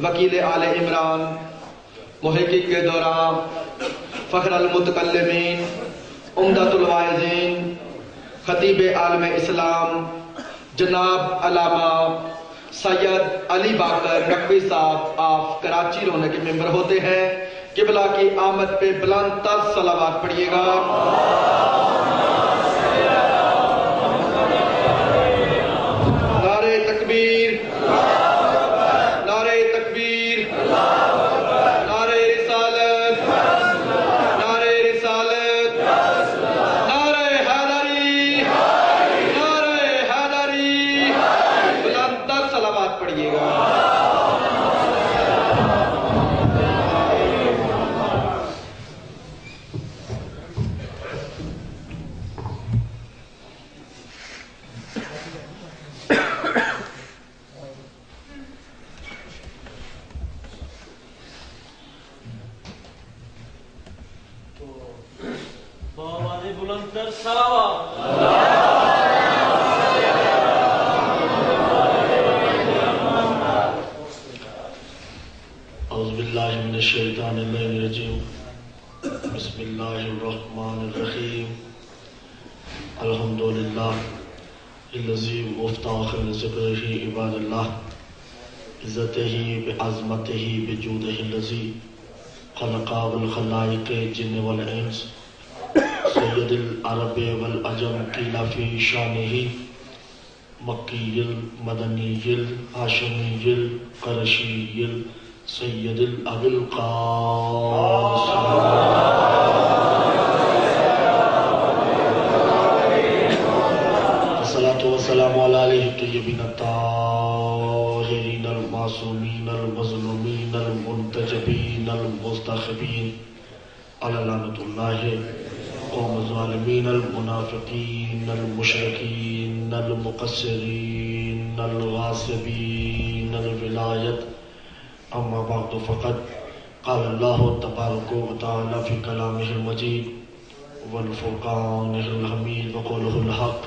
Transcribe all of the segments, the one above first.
وکیل آل عمران، محقق کے دوران، فخر المتکلمین، عمدۃ الواعظین، خطیب عالم اسلام جناب علامہ سید علی باقر نقوی صاحب آپ کراچی رونے کے ممبر ہوتے ہیں۔ قبلہ کی آمد پہ بلند تر صلوات پڑھیے گا۔ نعرہ تکبیر، نعرہ تکبیر، نعرہ رسالت، نعرہ رسالت، نعرہ حیدری، نعرہ حیدری، بلند تر صلوات پڑھیے گا۔ اعوذ باللہ من الشیطان الرجیم، بسم اللہ الرحمن الرحیم، الحمدللہ الذی مفتاح ذکرہ عباد اللہ، عزتہ بعظمتہ بجودہ الذی خلق بالخلائق الجن والانس، سید العرب والعجم قیل فی شانہ مکی المدنی الہاشمی القرشی سید الابی القاسم الصلاۃ والسلام علی آلہ الطیبین الطاہرین المعصومین المظلومین المنتجبین المستخبین علی لعنۃ اللہ قوم الظالمین المنافقین المشرکین المقصرین الغاصبین الولایت۔ اما بعد فقد قال اللہ تبارک و تعالی فی کلامہ المجید والفرقانہ الحمید وقولہ الحق۔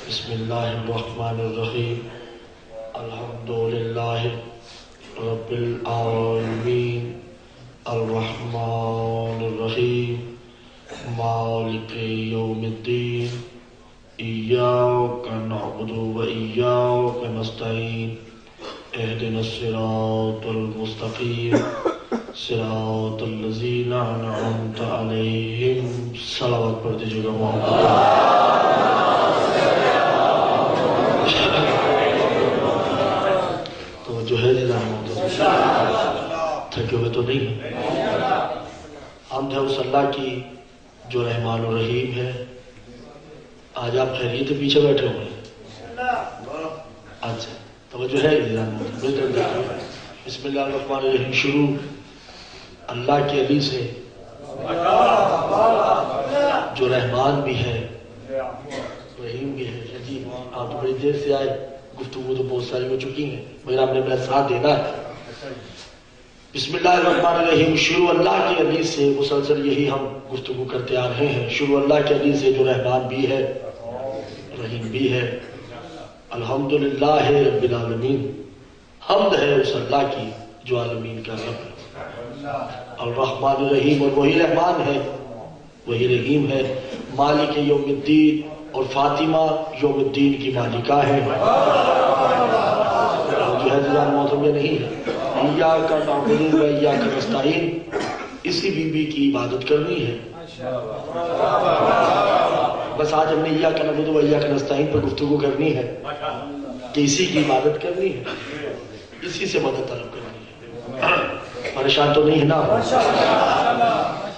بسم اللہ الرحمن الرحیم، الحمدللہ رب العالمین، الرحمن الرحیم، مالک یوم الدین، ایاک نعبد و ایاک نستعین، اہدنا الصراط المستقیم، صراط الذین انعمت علیہم۔ صلوات پڑھ دیجیے گا محمد۔ توجہ ہے جی رحمت، تھکے ہوئے تو نہیں؟ حمد ہے اس اللہ کی جو رحمان و رحیم ہے۔ آج آپ خیریت پیچھے بیٹھے ہوئے ہیں؟ اچھا توجہ ہے بسم اللہ الرحمن الرحیم، شروع اللہ کے علی سے جو رحمان بھی ہے رحیم بھی ہے۔ جی آپ تو بڑی دیر سے آئے، گفتگو تو بہت ساری ہو چکی ہیں مگر آپ نے میرا ساتھ دینا ہے۔ بسم اللہ الرحمن الرحیم، شروع اللہ کے علی سے، مسلسل یہی ہم گفتگو کرتے آ رہے ہیں۔ شروع اللہ کے علی سے جو رحمان بھی ہے رحیم بھی ہے۔ الحمدللہ رب العالمین، حمد ہے اس اللہ کی جو عالمین کا رب ہے۔ الرحمن الرحیم، اور وہی رحمان ہے وہی رحیم ہے۔ مالک یوم الدین، اور فاطمہ یوم الدین کی مالکہ ہے۔ جو ہے جزان موسم میں نہیں ہے۔ ایاک نعبد و ایاک نستعین، اسی بی بی کی عبادت کرنی ہے۔ بس آج ہم نے ایاک نعبد و ایاک نستعین پر گفتگو کرنی ہے کہ اسی کی عبادت کرنی ہے، اسی سے مدد طلب کرنی ہے۔ پریشان تو نہیں ہے نا؟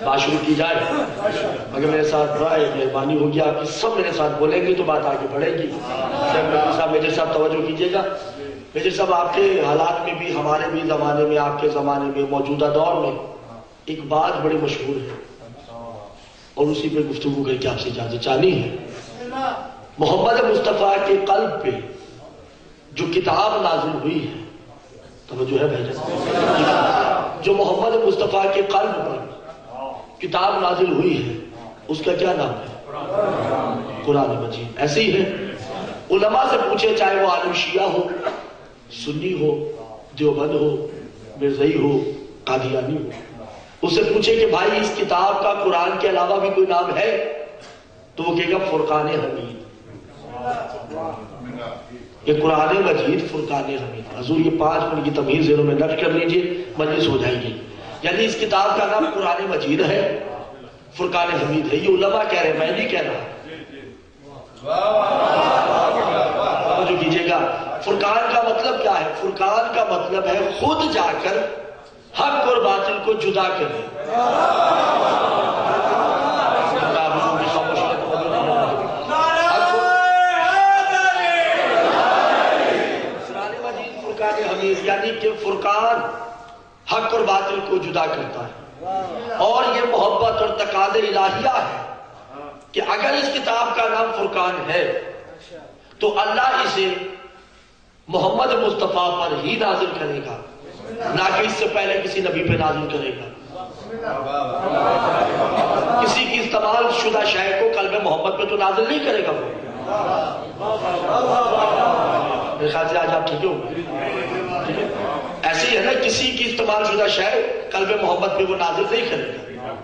بات شروع کی جائے، مگر میرے ساتھ برائے مہربانی ہوگی، آپ کی سب میرے ساتھ بولیں گے تو بات آگے بڑھے گی۔ میجر صاحب توجہ کیجیے گا۔ میجر صاحب آپ کے حالات میں بھی، ہمارے بھی زمانے میں، آپ کے زمانے میں، موجودہ دور میں ایک بات بڑی مشہور ہے اور اسی پہ گفتگو کر کے آپ سے اجازت چاہنی ہے۔ محمد مصطفیٰ کے قلب پہ جو کتاب نازل ہوئی ہے، توجہ ہے بھائی، جو محمد مصطفیٰ کے قلب پر کتاب نازل ہوئی ہے اس کا کیا نام ہے؟ قرآن مجید۔ ایسے ہی ہے، علماء سے پوچھے، چاہے وہ عالم شیعہ ہو، سنی ہو، دیوبند ہو، مرزائی ہو قادیانی ہو، اسے پوچھے کہ بھائی اس کتاب کا قرآن کے علاوہ بھی کوئی نام ہے؟ تو وہ کہے گا فرقان حمید۔ یہ قرآن مجید فرقان حمید۔ حضور یہ 5 منٹ کی تمیز ذہنوں میں نوٹ کر لیجئے، مجلس ہو جائے گی۔ یعنی اس کتاب کا نام قرآن مجید ہے، فرقان حمید ہے۔ یہ علماء کہہ رہے ہیں، میں نہیں کہہ رہا۔ جو کیجئے گا، فرقان کا مطلب کیا ہے؟ فرقان کا مطلب ہے خود جا کر حق اور باطل کو جدا کرے۔ یعنی کہ فرقان حق اور باطل کو جدا کرتا ہے، اور یہ محبت اور تقاضے الہیہ ہے کہ اگر اس کتاب کا نام فرقان ہے تو اللہ اسے محمد مصطفیٰ پر ہی نازل کرے گا، نہ کہ اس سے پہلے کسی نبی پہ نازل کرے گا۔ کسی کی استعمال شدہ شے کو قلب محمد پہ تو نازل نہیں کرے گا وہ۔ میرے خیال سے آج آپ ٹھیک ہو؟ ایسی ہے نا، کسی کی استعمال شدہ شے قلب محمد پہ وہ نازل نہیں کرے گا۔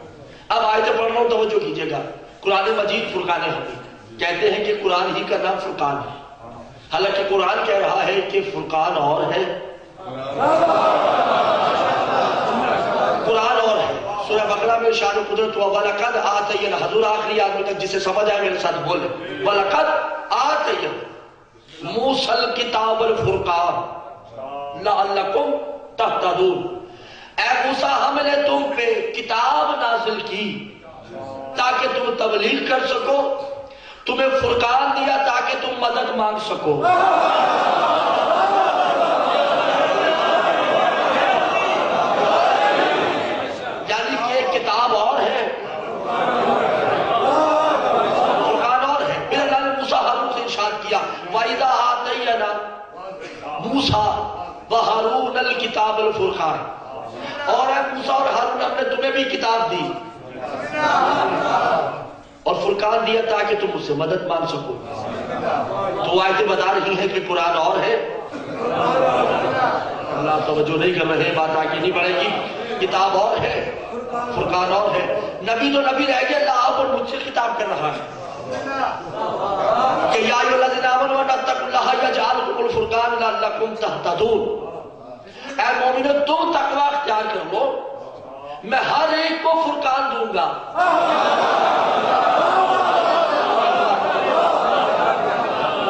اب آیتیں پڑھ رہا ہوں، توجہ کیجئے گا۔ قرآن مجید فرقان حمید، کہتے ہیں کہ قرآن ہی کا نام فرقان ہے، حالانکہ قرآن کہہ رہا ہے کہ فرقان اور ہے، قرآن اور ہے۔ سورہ بقرہ میں ارشاد قدرت ہوا وَلَقَدْ آتَيْنَا، حضور آخری آدمی تک جسے سمجھ آئے میرے ساتھ بولے، وَلَقَدْ آتَيْنَا مُوسَى الْكِتَابَ الْفُرْقَانَ لَعَلَّكُمْ تَهْتَدُونَ، اے موسیٰ ہم نے تم پہ کتاب نازل کی تاکہ تم تبلیغ کر سکو، تمہیں فرقان دیا تاکہ تم مدد مانگ سکو۔ یعنی کہ کتاب اور ہے، فرقان اور ہے۔ پھر اللہ نے موسیٰ ہارون سے ارشاد کیا وَإِذَا آتَيْنَا مُوسَى وَهَارُونَ الْكِتَابَ الْفُرْقَانَ، اور اے موسیٰ اور ہارون ہم نے تمہیں بھی کتاب دی اور فرقان دیا تاکہ تم اس سے مدد مانگ سکو۔ تو آیتیں بتا رہی ہیں کہ قرآن اور ہے۔ اللہ توجہ نہیں کر رہے، بات آگے نہیں بڑھے گی۔ کتاب اور ہے، فرقان اور ہے۔ نبی تو نبی رہ گیا، اللہ آپ اور مجھ سے خطاب کر رہا ہے کہ یا ایھا الذین آمنوا اتقوا اللہ یجعل لکم الفرقان لعلکم تہتدون، اے مومنو تم تقوی اختیار کر لو، میں ہر ایک کو فرقان دوں گا۔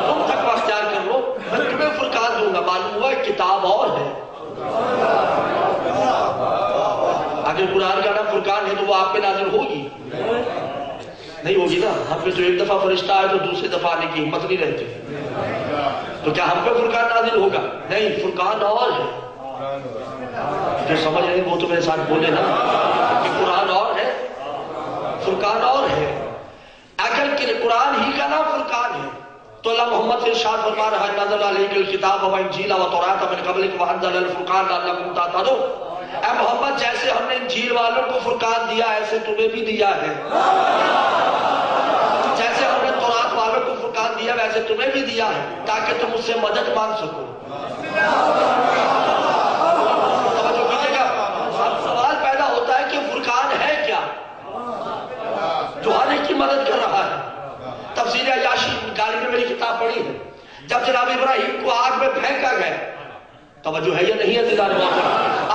تم تقوی اختیار کر لو، میں تمہیں فرقان دوں گا۔ معلوم ہوا کتاب اور ہے۔ اگر قرآن کا نام فرقان ہے تو وہ آپ پہ نازل ہوگی نہیں ہوگی نا؟ ہم پہ تو ایک دفعہ فرشتہ آئے تو دوسری دفعہ آنے کی ہمت نہیں رہتی، تو کیا ہم پہ فرقان نازل ہوگا؟ نہیں، فرقان اور ہے۔ جو سمجھ رہے ہیں وہ تو میرے ساتھ بولے نا کہ قرآن اور ہے، فرقان اور ہے۔ اگر قرآن ہی کا نام فرقان ہے تو اللہ محمد سے ارشاد فرما رہا ہے نزل علیک الکتاب والانجیل والتوراۃ من قبلک وانزل الفرقان لعلکم تہتدون، اے محمد جیسے ہم نے انجیل والوں کو فرقان دیا ایسے تمہیں بھی دیا ہے، جیسے ہم نے تورات والوں کو فرقان دیا ویسے تمہیں بھی دیا ہے تاکہ تم اس سے مدد مانگ سکو۔ جو ہر ایک کی مدد کر رہا ہے۔ تفسیر عیاشی گالی میں میری کتاب پڑھی ہے، جب جناب ابراہیم کو آگ میں پھینکا گیا، توجہ ہے یا نہیں ہے عزیزان مومنین؟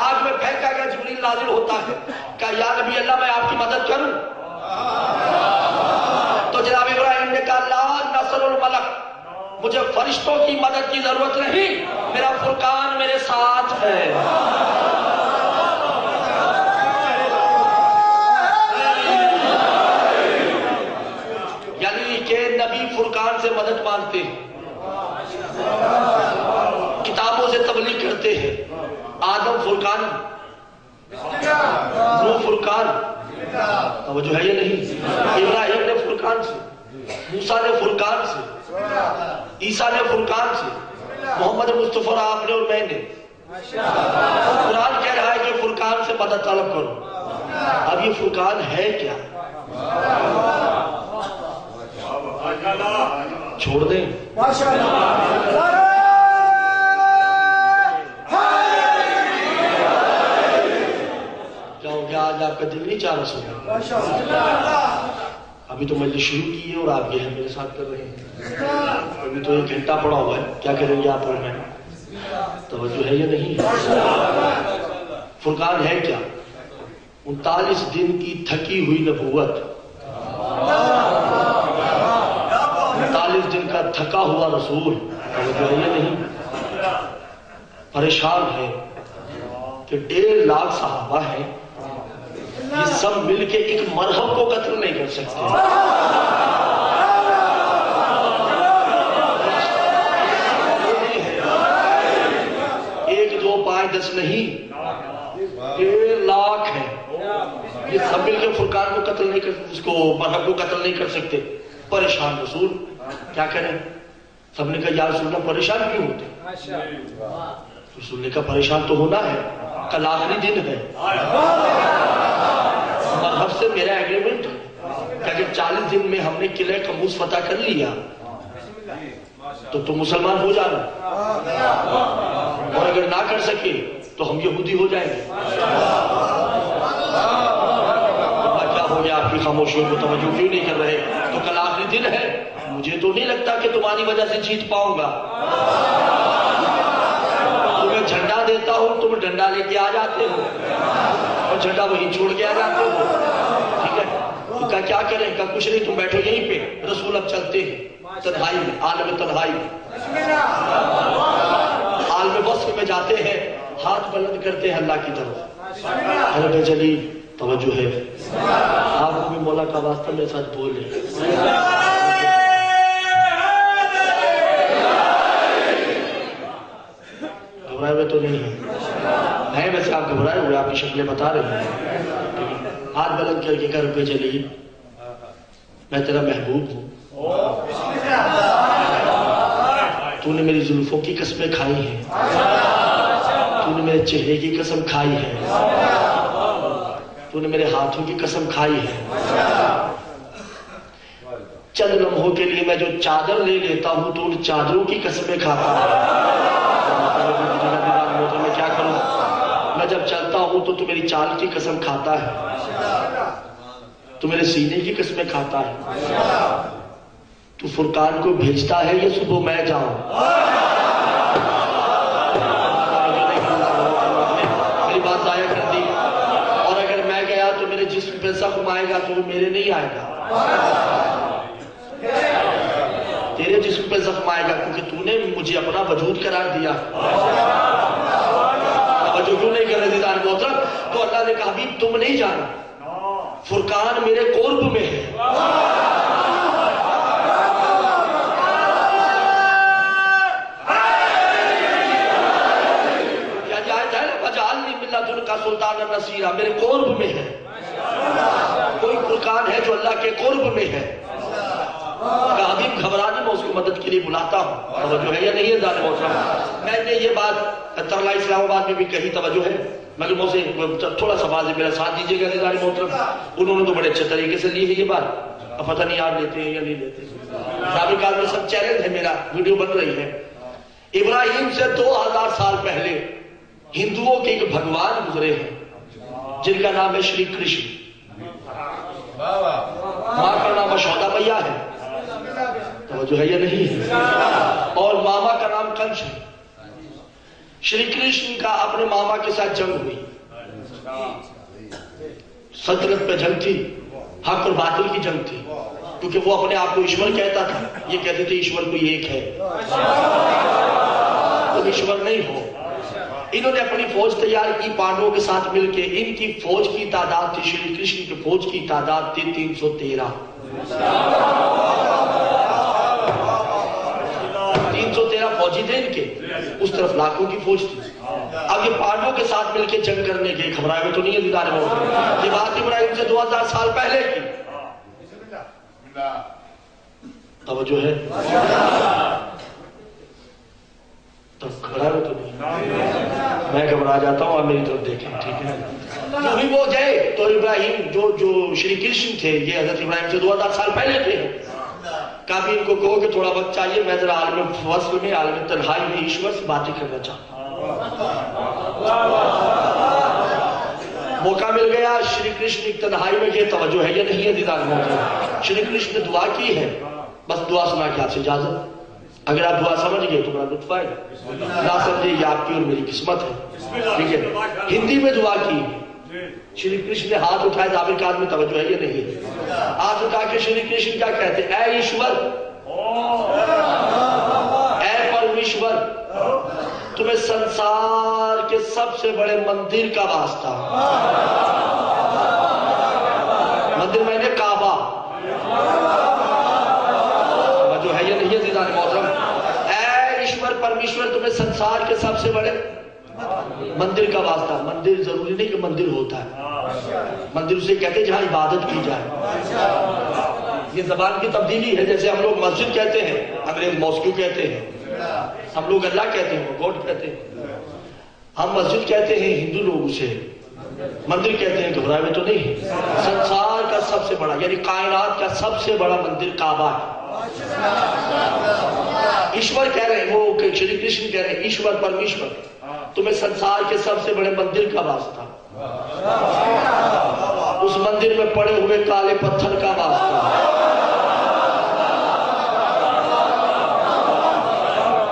آگ میں پھینکا گیا، جبریل نازل ہوتا ہے، کہا یا نبی اللہ میں آپ کی مدد کروں؟ تو جناب ابراہیم نے کہا لا نصر الملک، مجھے فرشتوں کی مدد کی ضرورت نہیں، میرا فرقان میرے ساتھ ہے۔ نبی فرقان سے مدد مانگتے ہیں، کتابوں سے تبلیغ کرتے ہیں۔ آدم فرقان، نوح فرقان، توجہ ہے یا نہیں؟ ابراہیم نے فرقان سے، موسیٰ نے فرقان سے، عیسیٰ نے فرقان سے، محمد مصطفیٰ آپ نے اور میں نے۔ قرآن کہہ رہا ہے کہ فرقان سے مدد طلب کرو۔ اب یہ فرقان ہے کیا؟ چھوڑ دیں آج آپ کا دل نہیں چاہ رہا سونا؟ ابھی تو مجلس شروع کی ہے اور آپ یہ میرے ساتھ کر رہے ہیں. ابھی تو 1 گھنٹہ پڑا ہوا ہے. کیا کریں گے آپ اور میں؟ توجہ ہے یا نہیں؟ فرقان ہے کیا؟ 39 دن کی تھکی ہوئی نبوت، 39 دن کا تھکا ہوا رسول. توجہ ہے یا نہیں؟ پریشان ہے کہ 1.5 لاکھ صحابہ ہیں، یہ سب مل کے ایک مرہم کو قتل نہیں کر سکتے. ایک 2 5 10 نہیں، 1.5 لاکھ ہے. یہ سب مل کے فرقان کو قتل نہیں کر، اس کو مرہم کو قتل نہیں کر سکتے. پریشان رسول، کیا کریں؟ سب نے کہا یا رسول اللہ پریشان کیوں ہوتے؟ رسول نے کہا پریشان تو ہونا ہے، کل آخری دن ہے. مرحب سے میرا ایگریمنٹ ہے کہ اگر 40 دن میں ہم نے قلعہ قموس فتح کر لیا تو تم مسلمان ہو جانا، اور اگر نہ کر سکے تو ہم یہودی ہو جائیں گے. کیا ہو گیا؟ آپ کی خاموشیوں کو توجہ کیوں نہیں کر رہے؟ تو کل آخری دن ہے، مجھے تو نہیں لگتا کہ تمہاری وجہ سے جیت پاؤں گا. تمہیں جھنڈا دیتا ہوں، تم ڈنڈا لے کے آ جاتے ہو اور جھنڈا وہیں چھوڑ کے آ جاتے ہو. ٹھیک ہے، تو کیا کریں؟ کہا کچھ نہیں، تم بیٹھو یہیں پہ. رسول اب چلتے ہیں تنہائی میں، عالم تنہائی میں، عالم وصف میں جاتے ہیں، ہاتھ بلند کرتے ہیں اللہ کی طرف. رب جلیل توجہ ہے، آپ بھی مولا کا واسطہ میرے ساتھ بول رہے ہیں. گھبرائے ہوئے تو نہیں ہیں؟ ویسے آپ گھبرائے ہوئے، آپ کی شکلیں بتا رہے ہیں. ہاتھ بلند کر کے کہا رب جلیل میں تیرا محبوب ہوں، تو نے میری زلفوں کی قسمیں کھائی ہیں، تو نے میرے چہرے کی قسم کھائی ہے، تو نے میرے ہاتھوں کی قسم کھائی ہے. چند لمحوں کے لیے میں جو چادر لے لیتا ہوں تو ان چادروں کی قسمیں کھاتا ہوں. میں کیا کروں؟ میں جب چلتا ہوں تو میری چال کی قسم کھاتا ہے، تو میرے سینے کی قسمیں کھاتا ہے. تو فرقان کو بھیجتا ہے یا صبح میں جاؤں؟ میری بات ضائع کر دی. اور اگر میں گیا تو میرے جسم پہ زخم آئے گا تو وہ میرے نہیں آئے گا، تیرے جسم پہ زخم آئے گا، کیونکہ تو نے مجھے اپنا وجود قرار دیا. جو کیوں نہیں کر رہے دیدار محترم؟ تو اللہ نے کہا حبیب تم نہیں جانا، فرقان میرے قرب میں ہے. کیا جائز ہے؟ وجعلنی من لدنک سلطانا نصیرا، میرے قرب میں ہے. کوئی فرقان ہے جو اللہ کے قرب میں ہے. کہا حبیب گھبرا نہیں، میں اس کو مدد کے لیے بلاتا ہوں. توجہ ہے یا نہیں ہے دار محترم؟ میں نے یہ بات ترلا اسلام آباد میں بھی کہی، توجہ ہے؟ مگر مجھے تھوڑا سا واضح میرا ساتھ دیجیے گا دار محترم. انہوں نے تو بڑے اچھے طریقے سے لی ہے یہ بات، اب پتہ نہیں آپ لیتے ہیں یا نہیں لیتے. سابق میں سب چیلنج ہے، میرا ویڈیو بن رہی ہے. ابراہیم سے 2000 سال پہلے ہندوؤں کے ایک بھگوان گزرے ہیں جن کا نام ہے شری کرشن. ماں کا نام اشودا میاں ہے، توجہ ہے یا نہیں؟ اور ماما کا نام کنش ہے. شری کرشن کا اپنے ماما کے ساتھ جنگ ہوئی، سلطنت پہ جنگ تھی، حق اور باطل کی جنگ تھی، کیونکہ وہ اپنے آپ کو ایشور کہتا تھا، یہ کہتے تھے ایشور کوئی ایک ہے، تم ایشور نہیں ہو. انہوں نے اپنی فوج تیار کی پانڈووں کے ساتھ مل کے. ان کی فوج کی تعداد تھی، شری کرشن کی فوج کی تعداد تھی 313. 313 فوجی تھے ان کے، اس طرف لاکھوں کی فوج تھی. اب یہ پانڈووں کے ساتھ مل کے جنگ کرنے کے. گھبرائے ہوئے تو نہیں ہے دیدار محترم؟ یہ بات ابراہیم سے 2000 سال پہلے کی. توجہ ہے؟ تو گھبرائے ہوئے تو نہیں؟ میں گھبرا جاتا ہوں، آپ میری طرف دیکھیں. ٹھیک ہے، جو بھی وہ گئے تو ابراہیم جو شری کرشن تھے، یہ حضرت ابراہیم سے 2000 سال پہلے تھے. کافی ان کو کہو کہ تھوڑا وقت چاہیے، میں ذرا عالم فصل میں، عالم تنہائی میں ایشور سے باتیں کرنا چاہتا ہوں. موقع مل گیا شری کرشن کی تنہائی میں یہ توجہ ہے یا نہیں ہے دیدار موجود شری کرشن نے دعا کی ہے بس دعا سنا کے آپ سے اجازت اگر آپ دعا سمجھ گئے تو بڑا لطف آئے گا نہ سمجھے یہ آپ کی اور میری قسمت ہے ٹھیک ہے ہندی میں دعا کی شری کرشن نے ہاتھ اٹھائے دعوے کے ہاتھ میں توجہ ہے یا نہیں ہاتھ اٹھا کے شری کرشن کیا کہتے ہیں اے ایشور اے پرمیشور تمہیں سنسار کے سب سے بڑے مندر کا واسطہ مندر میں نے کعبہ جو ہے یہ نہیں ہے زیدان محترم اے ایشور پرمیشور تمہیں سنسار کے سب سے بڑے مندر کا واسطہ مندر ضروری نہیں کہ مندر ہوتا ہے مندر اسے کہتے ہیں جہاں عبادت کی جائے یہ زبان کی تبدیلی ہے جیسے ہم لوگ مسجد کہتے ہیں انگریز موسکو کہتے ہیں ہم لوگ اللہ کہتے ہیں گوڈ کہتے ہیں ہم مسجد کہتے ہیں ہندو لوگ اسے مندر کہتے ہیں گھبرائے میں تو نہیں ہے سنسار کا سب سے بڑا یعنی کائنات کا سب سے بڑا مندر کعبہ ہے ایشور کہہ رہے ہیں وہ شری کرشن کہہ رہے ہیں ایشور پرمیشور تمہیں سنسار کے سب سے بڑے مندر کا واسطہ اس مندر میں پڑے ہوئے کالے پتھر کا واسطہ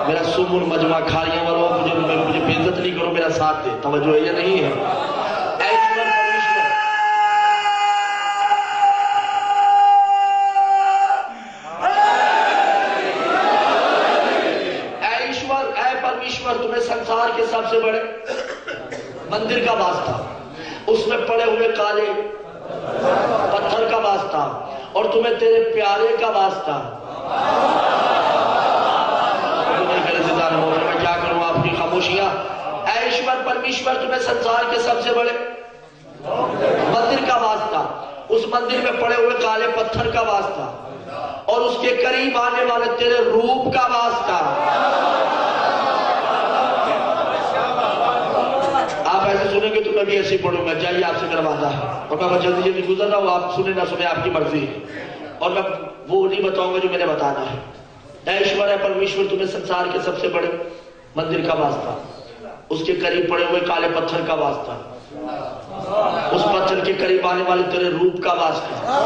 میرا سمر مجمع کھاریاں مرو مجھے بے عزت نہیں کرو میرا ساتھ دے توجہ ہے یا نہیں ہے اے ایشور اے پرمیشور تمہیں سنسار کے سب سے بڑے مندر کا واسطہ اس میں پڑے ہوئے کالے پتھر کا واسطہ اور تمہیں تیرے پیارے کا واسطہ میں کیا کروں آپ کی خاموشیاں اے ایشور پرمیشور تمہیں سنسار کے سب سے بڑے مندر کا واسطہ اس مندر میں پڑے ہوئے کالے پتھر کا واسطہ اور اس کے قریب آنے والے تیرے روپ کا واسطہ آپ ایسے سنیں گے تو میں بھی ایسے ہی پڑھوں گا جائیے آپ سے میرا وعدہ ہے اور میں جلدی جلدی گزر رہا ہوں آپ سنیں نہ سنیں آپ کی مرضی ہے اور میں وہ نہیں بتاؤں گا جو میں نے بتانا ہے اے ایشور ہے پرمیشور تمہیں سنسار کے سب سے بڑے مندر کا واسطہ اس کے قریب پڑے ہوئے کالے پتھر کا واسطہ اس پتھر کے قریب آنے والے تیرے روپ کا واسطہ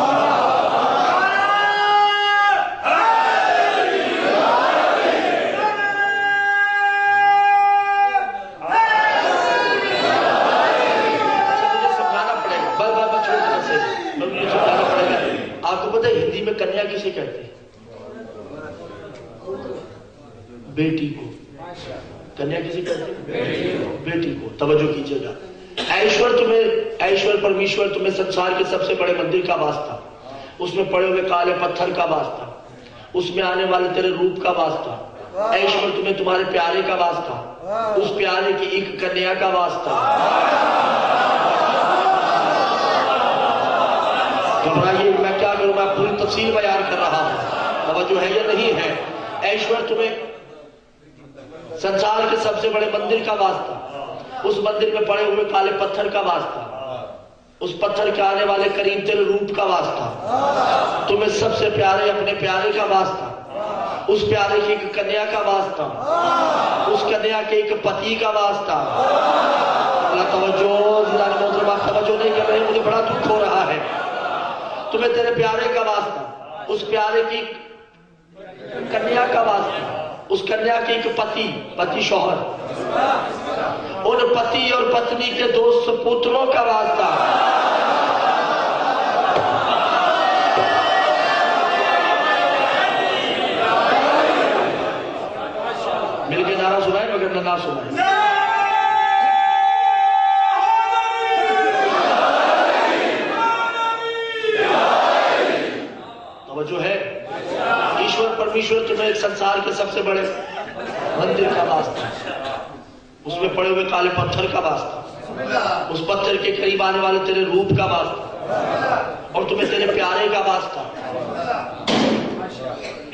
مجھے سمجھانا پڑے گا آپ کو پتہ ہے ہندی میں کنیا کسے کہتے ہیں بیٹی کو کنیا کسی کہتے ہیں بیٹی کو توجہ کیجئے گا ایشور پرمیشور تمہیں سنسار کے سب سے بڑے مندر کا واسطہ اس میں پڑے ہوئے کالے پتھر کا واسطہ اس میں آنے والے تیرے روپ کا واسطہ ایشور تمہیں تمہارے پیارے کا واسطہ اس پیارے کی ایک کنیا کا واسطہ گھبرائیے میں کیا کروں میں پوری تفصیل بیان کر رہا ہوں توجہ ہے یا نہیں ہے ایشور تمہیں سنسار کے سب سے بڑے مندر کا واسطہ اس مندر میں پڑے ہوئے کالے پتھر کا واسطہ اس پتھر کے آنے والے قریب تیرے روپ کا واسطہ تمہیں سب سے پیارے اپنے پیارے کا واسطہ اس پیارے کی ایک کنیا کا واسطہ اس کنیا کے ایک پتی کا واسطہ اللہ توجہ نہیں کر رہے مجھے بڑا دکھ ہو رہا ہے تمہیں تیرے پیارے کا واسطہ اس پیارے کی کنیا کا واسطہ اس کنیا کے ایک پتی شوہر ان پتی اور پتنی کے دو سپوتروں کا واسطہ مل کے نعرہ سنائیں مگر نہ سنائیں توجہ ہے ایشور پرمیشور تمہیں ایک سنسار کے سب سے بڑے مندر کا واسطہ اس میں پڑے ہوئے کالے پتھر کا واسطہ اس پتھر کے قریب آنے والے تیرے روپ کا واسطہ اور تمہیں تیرے پیارے کا واسطہ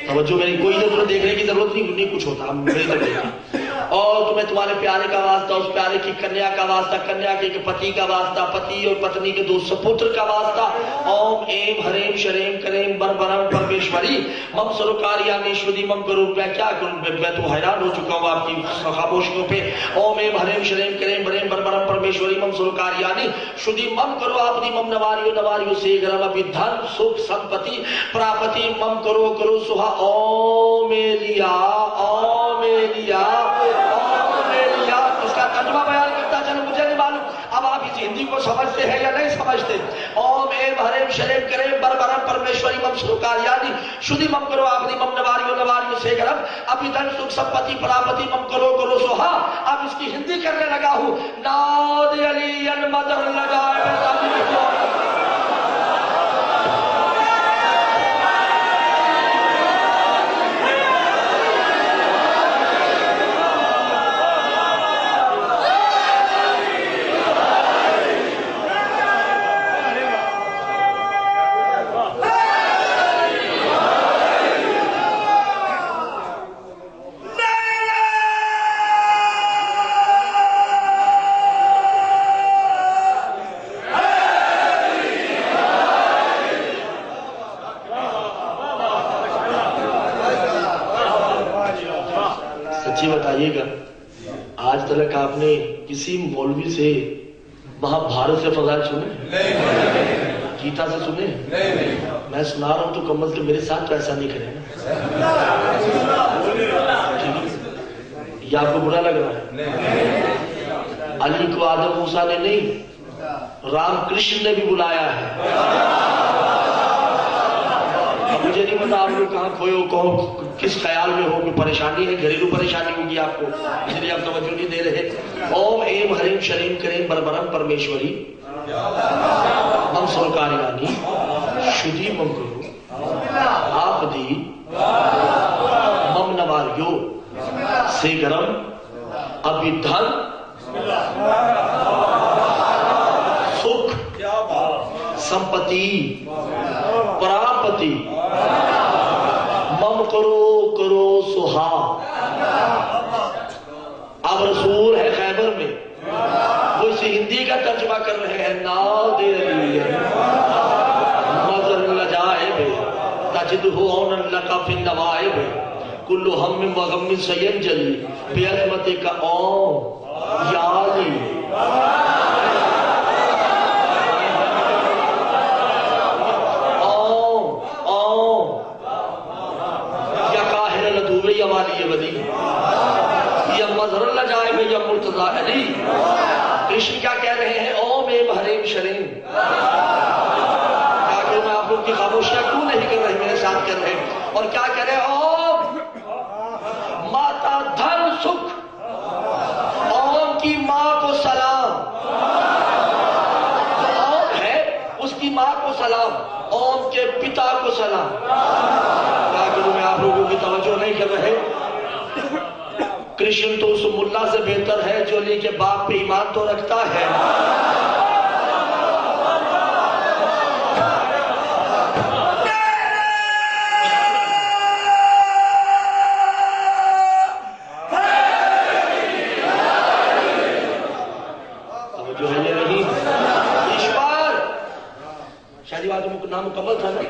توجہ میری کوئی ادھر دیکھنے کی ضرورت نہیں کچھ ہوتا ہم میری طرف دیکھیں اور تمہیں تمہارے پیارے کا واسطہ، اس پیارے کی کنیا کا واسطہ، کنیا کے پتی کا واسطہ، پتی اور پتنی کے دو سپوتر کا واسطہ، اوم ایم حریم شریم کریم بربرم پرمیشوری مم سروکاریانی شدی مم کرو. میں کیا کروں، میں تو حیران ہو چکا ہوں آپ کی خاموشیوں پہ. اوم ایم حریم شریم کریم بریم بربرم پرمیشوری مم سروکاریانی شدی مم کرو آپنی مم نواریو نواریو سے گرم ابھی دھن سکھ سمپتی پراپتی مم کرو کرو سہا. اوم ایلیا اوم ایلیا اوم ایلیا. اس کا ترجمہ بیان کرتا چلو، مجھے نہیں معلوم اب آپ اس ہندی کو سمجھتے ہیں یا نہیں سمجھتے. اوم ایم حریم شریم کریم بربرم پرمیشوری مم سروکاریانی شدی مم کرو آپنی مم نواریو نواریو سے گرم ابھی دھن سکھ سمپتی پراپتی مم کرو کرو سہا. اب اس کی ہندی کرنے لگا ہوں. ناد علی مدر لگائے گا. آج تک آپ نے کسی مولوی سے مہابھارت سے فضائل سنے؟ گیتا سے سنے؟ میں سنا رہا ہوں تو کمل تو میرے ساتھ تو ایسا نہیں کرے نا. یہ آپ کو برا لگ رہا ہے؟ علی کو آدم موسیٰ نے نہیں، رام کرشن نے بھی بلایا ہے. اب مجھے نہیں پتا آپ لوگ کہاں کھوئے ہو، کہو کس خیال میں ہو، کوئی پریشانی ہے، گھریلو پریشانی ہوگی آپ کو، اس لیے آپ توجہ نہیں دے رہے. اوم ایم حریم شریم کریم بربرم پرمیشوری مم سروکاریانی شدی مم کرو آپ دی مم نواریو سے گرم ابھی دھن سکھ سمپتی پراپتی مم کرو کرو سہا. اب رسول ہے خیبر میں، وہ اسے ہندی کا ترجمہ کر رہے ہیں. ناد علی مدر لجائب تجدہ عونا لک فی النوائب کل ہم و غم سینجلی بعظمتک اوم یا علی. یا والی ولی یا مظہر اللہ جائے میں یا مرتضی علی. کرشن کیا کہہ رہے ہیں؟ اوم ایم حریم شریم. کیا کہ میں آپ لوگ کی خاموشیاں کیوں نہیں کر رہے، میرے ساتھ کر رہے. اور کیا کہہ رہے ہیں؟ اوم ماتا دھن سکھ، اوم کی ماں کو سلام. اوم ہے اس کی ماں کو سلام، اوم کے پتا کو سلام. میں آپ لوگوں کی توجہ نہیں کر رہے. کرشن تو اس ملا سے بہتر ہے جو علی کے باپ پہ ایمان تو رکھتا ہے. توجہ ہے یا نہیں؟ ایشور شاید یہ بات نام مکمل تھا نا،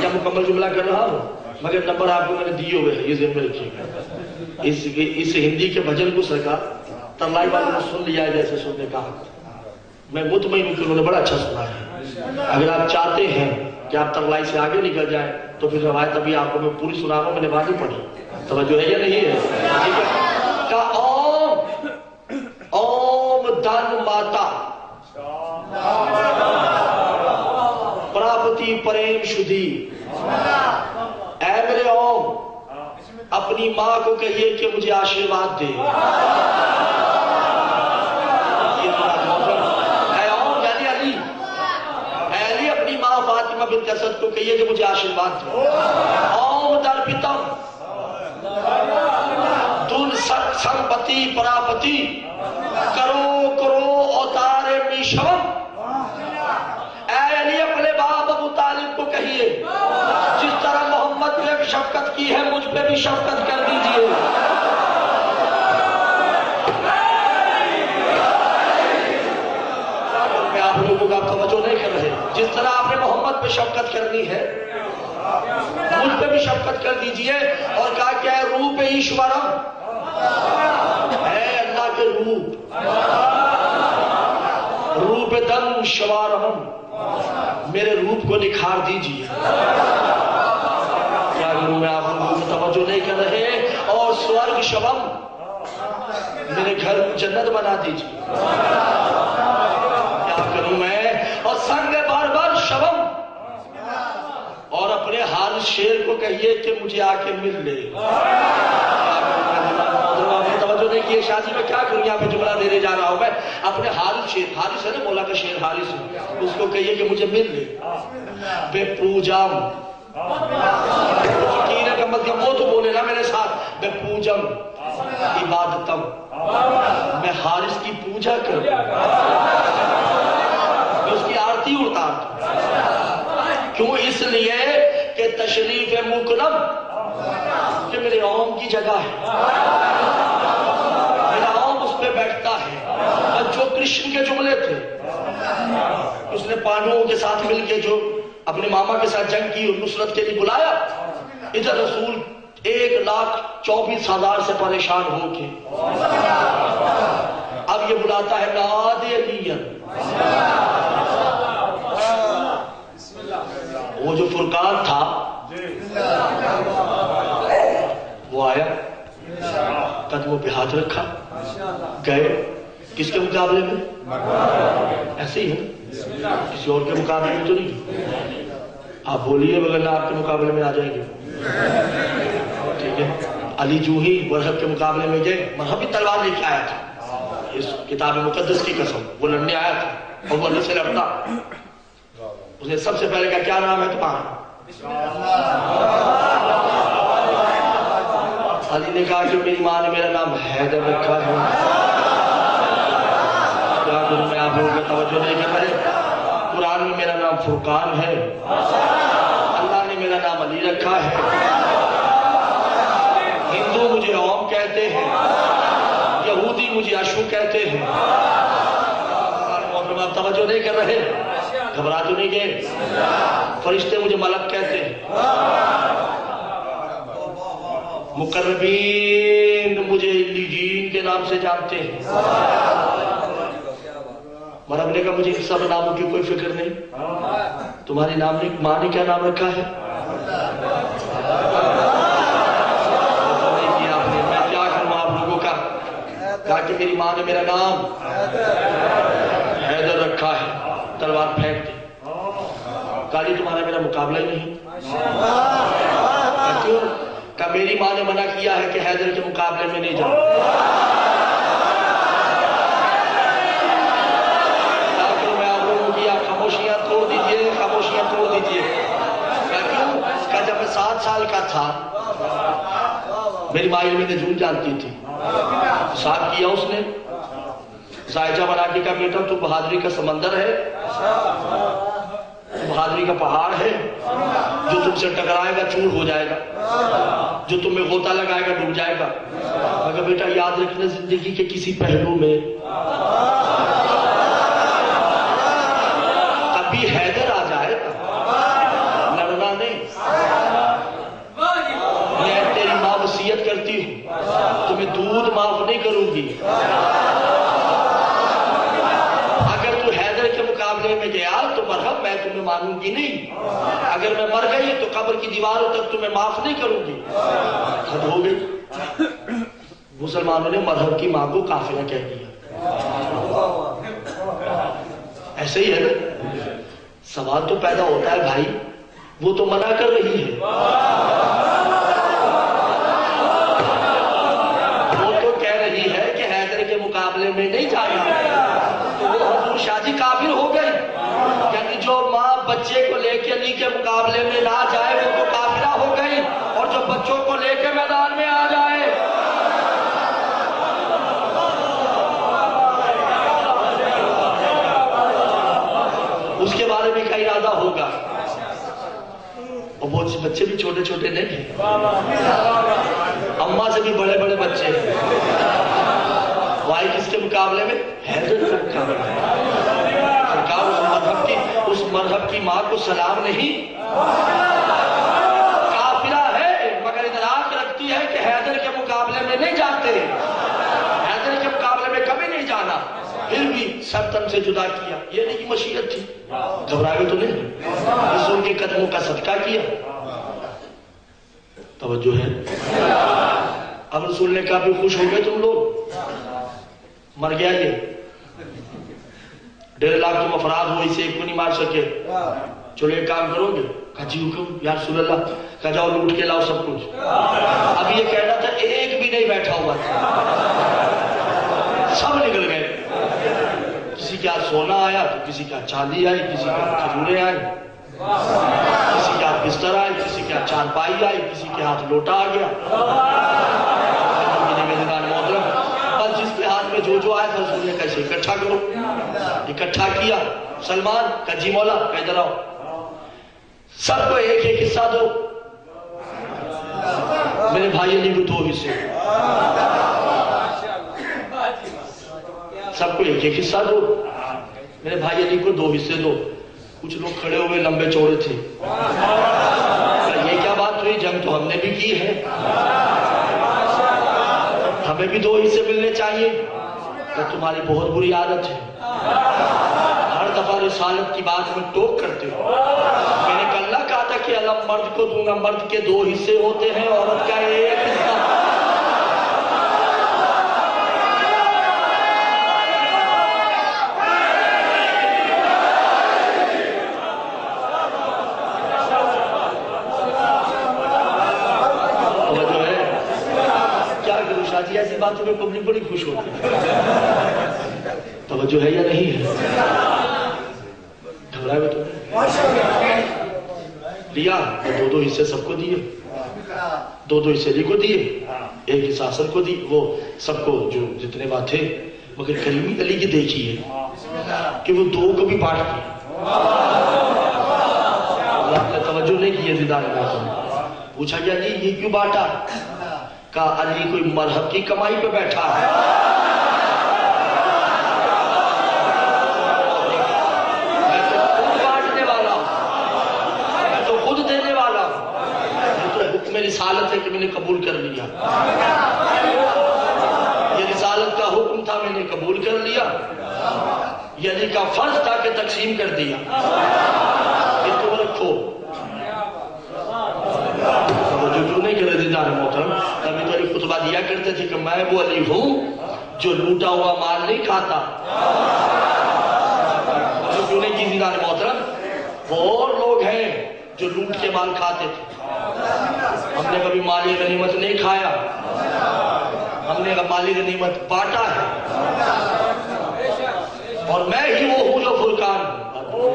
یا مکمل جملہ کر رہا ہوں، مگر نمبر آپ کو میں نے دیے ہوئے ہیں، یہ ذہن میں رکھیے گا. اس ہندی کے بھجن کو سرکار ترلائی والوں نے سن لیا ہے جیسے سننے کا. میں مطمئن ہوں کہ انہوں نے بڑا اچھا سنا ہے. اگر آپ چاہتے ہیں کہ آپ ترلائی سے آگے نکل جائیں تو پھر روایت ابھی آپ کو میں پوری سنا رہا ہوں، میں نے بات ہی پڑھی. توجہ ہے یا نہیں ہے؟ کہ اوم اوم دھن ماتا پراپتی پریم شدھی. اے میرے اوم اپنی ماں کو کہیے کہ مجھے آشیرواد دے. اے اوم یعنی علی، اے علی اپنی ماں فاطمہ بنت اسد کو کہیے کہ مجھے آشیرواد دے. اوم درپتم دن ست سمپتی پراپتی کرو کرو اوتار میشم. اے علی اپنے باپ ابو طالب کو کہیے جس طرح محمد پہ شفقت کی ہے مجھ پہ بھی شفقت کر دیجئے. توجہ نہیں کر رہے. جس طرح آپ نے محمد پہ شفقت کرنی ہے مجھ پہ بھی شفقت کر دیجئے. اور کہا کیا ہے؟ روپ ایشورم ہے اللہ کے روپ، روپ دم شوارم، میرے روپ کو نکھار دیجئے. کیا کروں میں؟ آپ لوگوں کو توجہ نہیں کر رہے. اور سورگ شبم، میرے گھر کو جنت بنا دیجئے. کیا کروں میں؟ اور سنگ بار بار شبم، اور اپنے حال شیر کو کہیے کہ مجھے آ کے مل لے. توجہ نہیں کیے. شادی میں کیا کروں؟ یہاں پہ جملہ دینے جا رہا ہوں میں. اپنے حارث شیر، حارث ہے نا مولا کا شیر، حارث، اس کو کہیے کہ مجھے مل لے. بے پوجام، فقیر کا مطلب وہ تو بولے نا میرے ساتھ. بے پوجم عبادتم، میں حارث کی پوجا کروں، میں اس کی آرتی اتارتا. کیوں؟ اس لیے کہ تشریف مکرم، کہ میرے اوم کی جگہ ہے، میرا اوم اس پہ بیٹھتا ہے. اور جو کرشن کے جملے تھے، اس نے پانڈووں کے ساتھ مل کے جو اپنے ماما کے ساتھ جنگ کی اور نصرت کے لیے بلایا، ادھر رسول 1,24,000 سے پریشان ہو کے اب یہ بلاتا ہے نادے علیہ. وہ جو فرقان تھا وہ آیا، قدموں پہ ہاتھ رکھا، گئے. کس کے مقابلے میں؟ ایسے ہی ہے، کسی اور کے مقابلے میں تو نہیں. آپ بولیے وغیرہ آپ کے مقابلے میں آ جائیں گے. ٹھیک ہے. علی جوہی مرحب کے مقابلے میں گئے، مرحب بھی تلوار لے کے آیا تھا، اس کتاب مقدس کی قسم. وہ لڑنے آیا تھا اور وہ علی سے لڑتا. اس نے سب سے پہلے کہا کیا نام ہے تمہارا؟ علی نے کہا کہ میری ماں نے میرا نام حیدر رکھا ہے. کیا کروں میں؟ آپ لوگوں کا توجہ نہیں کر رہے. قرآن میں میرا نام فرقان ہے، اللہ نے میرا نام علی رکھا ہے. ہندو مجھے اوم کہتے ہیں، یہودی مجھے اشو کہتے ہیں. آپ توجہ نہیں کر رہے، گھبرا تو نہیں گئے. فرشتے مجھے ملک کہتے ہیں، مقربین مجھے لیجین کے نام سے جانتے ہیں. مرحب نے کہا مجھے سب ناموں کی کوئی فکر نہیں. تمہاری نام نے ماں نے کیا نام رکھا ہے؟ میں کیا کروں آپ لوگوں کا؟ کہا کہ میری ماں نے میرا نام حیدر رکھا ہے. تلوار پھینک دی. کہا جی تمہارا میرا مقابلہ ہی نہیں. کیوں؟ کہ میری ماں نے منع کیا ہے کہ حیدر کے مقابلے میں نہیں جاؤں. خاموشیاں توڑ دیجئے، خاموشیاں توڑ دیجئے. کیوں؟ کہ جب میں 7 سال کا تھا میری ماں علم نجوم جانتی تھی. ساتھ کیا اس نے، زائجہ بنا کے کہا بیٹا تو بہادری کا سمندر ہے، بہادری کا پہاڑ ہے، جو تم سے ٹکرائے گا چور ہو جائے گا، جو تمہیں غوطہ لگائے گا ڈوب جائے گا. مگر بیٹا یاد رکھنا زندگی کے کسی پہلو میں کبھی حیدر آ جائے لڑنا نہیں. میں تیری ماں وصیت کرتی ہوں تمہیں دودھ معاف نہیں کروں گی. اگر تو حیدر کے مقابلے میں گیا تو مرحب، میں تمہیں مانوں گی نہیں. اگر میں مر گئی تو قبر کی دیواروں تک تمہیں معاف نہیں کروں گی. حد ہو گئی. مسلمانوں نے مرحب کی ماں کو کافرہ کہہ دیا. ایسے ہی ہے نا. سوال تو پیدا ہوتا ہے بھائی، وہ تو منع کر رہی ہے، وہ تو کہہ رہی ہے کہ حیدر کے مقابلے میں نہیں جانا. تو وہ حضور شاہ جی کافر ہو گئی. یعنی جو ماں بچے کو لے کے علی کے مقابلے میں نہ جائے وہ تو کافرہ ہو گئی، اور جو بچوں کو لے کے میدان میں آ جائے اس کے بارے میں کیا ارادہ ہوگا. اور بہت سے بچے بھی چھوٹے چھوٹے نہیں ہیں، اماں سے بھی بڑے بڑے بچے. وائی کس کے مقابلے میں؟ حیدر کے مقابلے میں. سرکار اس مذہب کی عرب کی ماں کو سلام نہیں؟ کافرہ ہے مگر ادراک رکھتی ہے کہ حیدر کے مقابلے میں نہیں جاتے، حیدر کے مقابلے میں کبھی نہیں جانا، پھر بھی سر تن سے جدا کیا۔ یہ نہیں کہ مشیت تھی، گھبرائے تو نہیں، رسول کے قدموں کا صدقہ کیا۔ توجہ ہے؟ اب رسول نے کہا بھی خوش ہو گئے تم لوگ، مر گیا یہ 1.5 لاکھ تم افراد ہو، اسے ایک کو نہیں مار سکے، چلو ایک کام کرو گے؟ کہا جی حکم یا رسول اللہ۔ کہا جاؤ لوٹ کے لاؤ سب کچھ۔ اب یہ کہنا تھا ایک بھی نہیں بیٹھا ہوا تھا، سب نکل گئے۔ کسی کے ہاتھ سونا آیا تو کسی کے ہاتھ چاندی آئی، کسی کے ہاتھ کھجوریں آئی، کسی کے ہاتھ بستر آئی، کسی کے ہاتھ چارپائی آئی، کسی کے ہاتھ لوٹا آ گیا۔ بس جس کے ہاتھ میں جو آیا تھا رسول نے کیسے اکٹھا کرو، اکٹھا کیا۔ سلمان کہا جی مولا، کہ ادھر آؤ، سب کو ایک ایک حصہ دو، میرے بھائی علی کو 2 حصے، سب کو ایک ایک حصہ دو، میرے بھائی علی کو 2 حصے دو۔ کچھ لوگ کھڑے ہوئے لمبے چوڑے تھے، یہ کیا بات ہوئی؟ جنگ تو ہم نے بھی کی ہے، ہمیں بھی 2 حصے ملنے چاہیے۔ تو تمہاری بہت بری عادت ہے، ہر دفعہ رسالت کی بات میں ٹوک کرتے ہو۔ میں نے کل نہ کہا تھا کہ علم مرد کو دوں گا، مرد کے 2 حصے ہوتے ہیں، عورت کا 1 حصہ۔ ایسی باتوں میں پبلک بڑی خوش ہوتی ہے۔ توجہ ہے یا نہیں ہے؟ گھبرائے ہوئے تو لیا، 2 حصے سب کو دیے، 2 حصے علی کو دیے، 1 حصہ حسن کو دی، وہ سب کو جو جتنے بات تھے۔ مگر کریمی علی کی دیکھی ہے کہ وہ 2 کو بھی بانٹ دیا۔ اللہ نے توجہ نہیں کی دیدار میں، پوچھا گیا جی یہ کیوں بانٹا؟ کہا علی کوئی مرحب کی کمائی پہ بیٹھا ہے، میں تو خود بانٹنے والا ہوں، میں تو خود دینے والا ہوں، یہ تو حکم رسالت ہے کہ میں نے قبول کر لیا، یہ رسالت کا حکم تھا، میں نے قبول کر لیا، یہ علی کا فرض تھا کہ تقسیم کر دیا، یہ تم رکھو۔ جو نہیں کرے دیدار محترم، تبھی تو علی خطبہ دیا کرتے تھے کہ میں وہ علی ہوں جو لوٹا ہوا مال نہیں کھاتا۔ جو نہیں کی دیدار محترم، وہ اور لوگ ہیں جو لوٹ کے مال کھاتے تھے۔ ہم نے کبھی مالی غنیمت نہیں کھایا، ہم نے مالی غنیمت بانٹا ہے، اور میں ہی وہ ہوں جو فرقان ہوں،